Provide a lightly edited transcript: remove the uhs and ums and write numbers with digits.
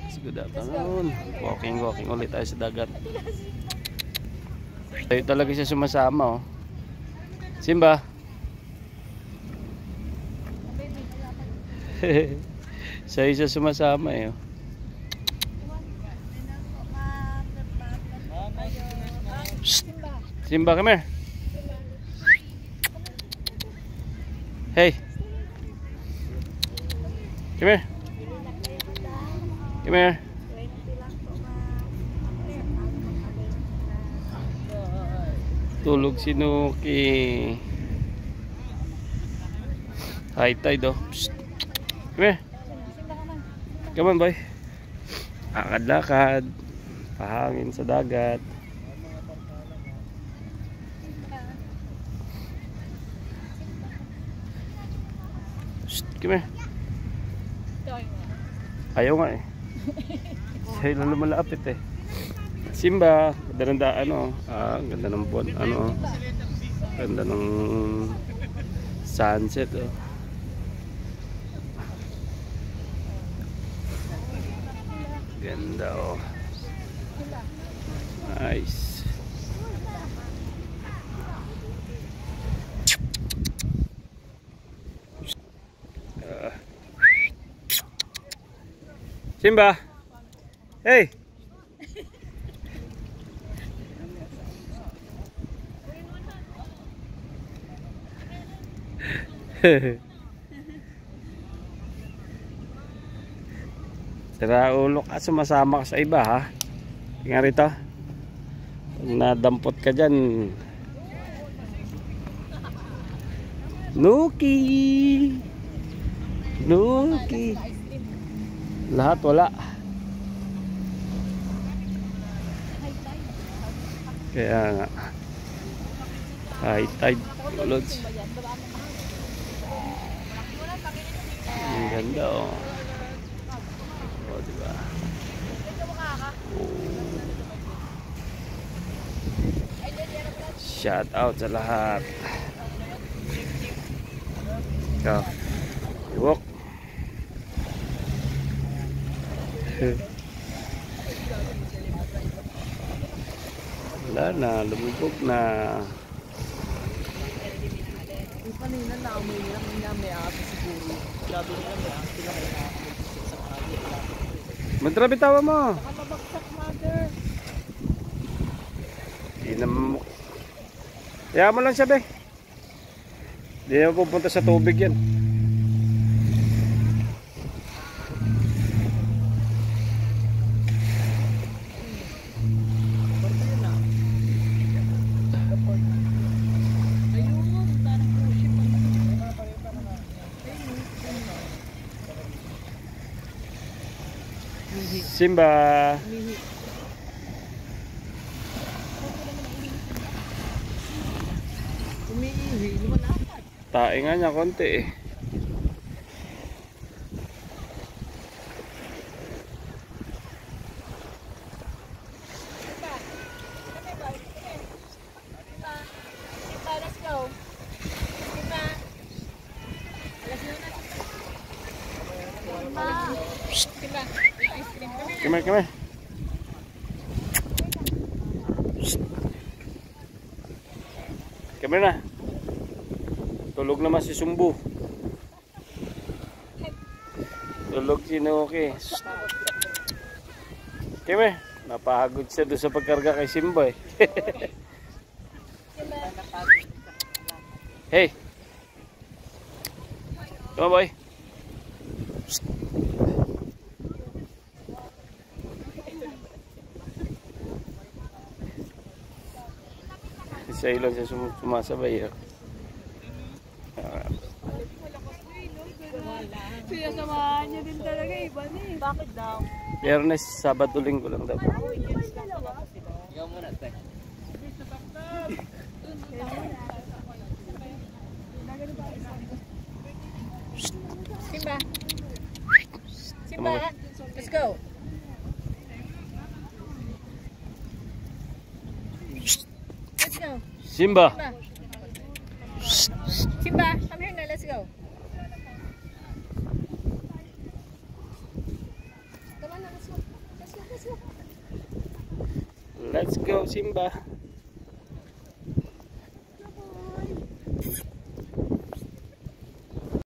Good afternoon. Walking ulit tayo sa dagat. Tayo talaga siya sumasama, oh. Simba. Siya siya sumasama, eh, oh. Simba, come here. Hey. Come here. Come here. Tulog si Nuki. High tide, oh. Psst. Come here. Come on, boy. Lakad-lakad. Pahangin sa dagat. Psst. Come here. Ayaw nga, eh. Sa'yo lang lumalapit, eh. Simba, ganda ng daan, oh. Ganda ng buwan, ano, ganda ng sunset, oh. Ganda, oh. Nice. Simba. Hey. Sira ulo ka, sumasama ka sa iba, ha? Tingnan rito. Pag nadampot ka dyan. Nuki. Nuki. Lahat wala. Kaya nga. High tide. Lods. Ang ganda, oh. Oh, diba? Oh. Shout out sa lahat. Ikaw. Iwok. Wala na, lumubog na. Kanina na amoy nila, kanina may aso siguro. Labi nila may aso sila may aso sa kanya. Madrabi tawa mo. Baka mabagsak, mother. Hindi naman. Kaya mo lang siya, be. Hindi na pupunta sa tubig yan. Simba. Umiihi, lumalapat. Tae nga niya konti, eh. Let's go. Come here, come here. Come here na. Tulog naman si Sumbu. Tulog si Nuki. Come here. Napahagod siya doon sa pagkarga kay Simba, eh. Hey. Come on, boy. Sa ilong siya sumasabay, eh. Sinasamahan niya din talaga, iba na, eh. Bakit daw? Biyernes, Sabado, Linggo lang daw. Ikaw muna, te. Simba. Simba, let's go. Let's go. Simba. Simba, come here na, let's go. Come on, let's go. Let's go, Simba.